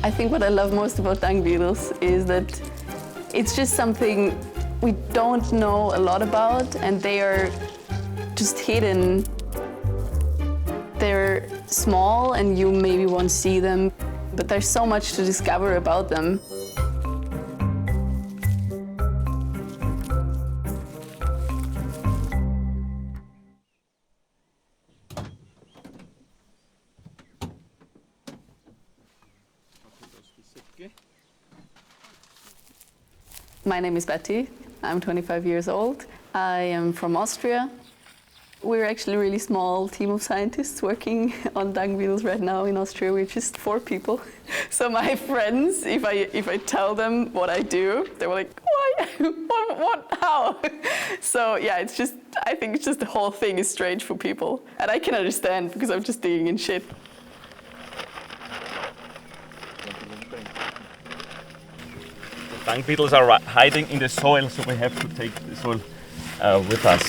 I think what I love most about dung beetles is that it's just something we don't know a lot about, and they are just hidden. They're small and you maybe won't see them, but there's so much to discover about them. My name is Betty. I'm 25 years old. I am from Austria. We're actually a really small team of scientists working on dung beetles right now in Austria. We're just 4 people. So my friends, if I tell them what I do, they were like, why? What? How? So yeah, I think it's just the whole thing is strange for people. And I can understand because I'm just digging in shit. Dung beetles are hiding in the soil, so we have to take the soil with us.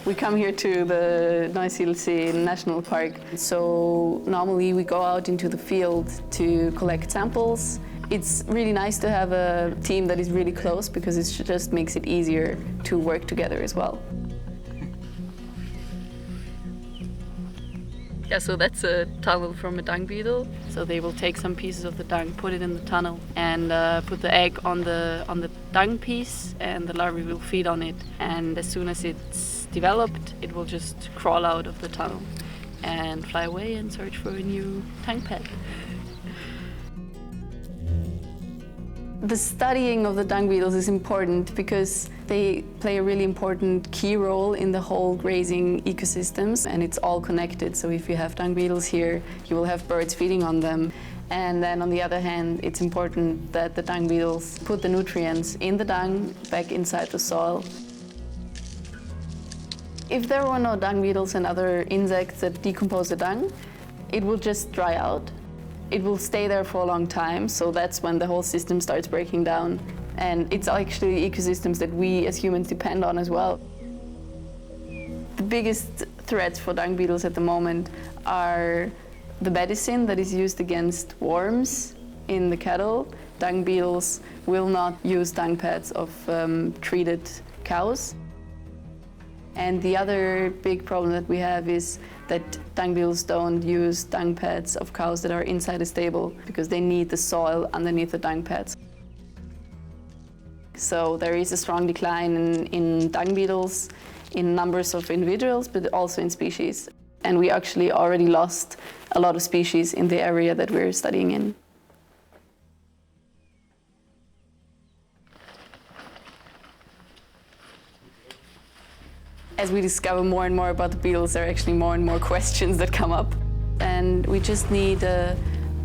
We come here to the Neusiedler See National Park. So normally we go out into the field to collect samples. It's really nice to have a team that is really close because it just makes it easier to work together as well. Yeah, so that's a tunnel from a dung beetle. So they will take some pieces of the dung, put it in the tunnel, and put the egg on the dung piece, and the larvae will feed on it. And as soon as it's developed, it will just crawl out of the tunnel and fly away and search for a new dung pet. The studying of the dung beetles is important because they play a really important key role in the whole grazing ecosystems, and it's all connected. So if you have dung beetles here, you will have birds feeding on them. And then on the other hand, it's important that the dung beetles put the nutrients in the dung back inside the soil. If there were no dung beetles and other insects that decompose the dung, it will just dry out. It will stay there for a long time, so that's when the whole system starts breaking down. And it's actually ecosystems that we as humans depend on as well. The biggest threats for dung beetles at the moment are the medicine that is used against worms in the cattle. Dung beetles will not use dung pads of treated cows. And the other big problem that we have is that dung beetles don't use dung pads of cows that are inside a stable because they need the soil underneath the dung pads. So there is a strong decline in dung beetles, in numbers of individuals, but also in species. And we actually already lost a lot of species in the area that we're studying in. As we discover more and more about the beetles, there are actually more and more questions that come up. And we just need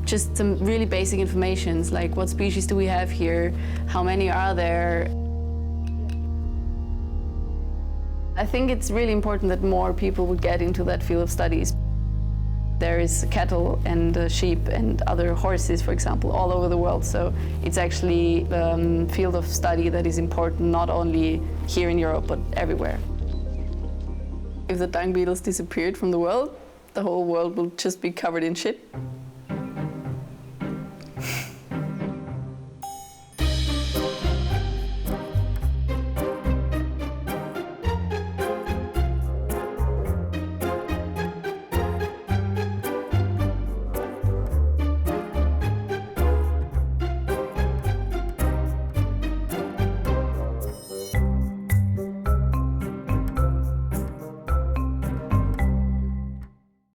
just some really basic information, like what species do we have here, how many are there. I think it's really important that more people would get into that field of studies. There is cattle and sheep and other horses, for example, all over the world. So it's actually a field of study that is important not only here in Europe, but everywhere. If the dung beetles disappeared from the world, the whole world will just be covered in shit.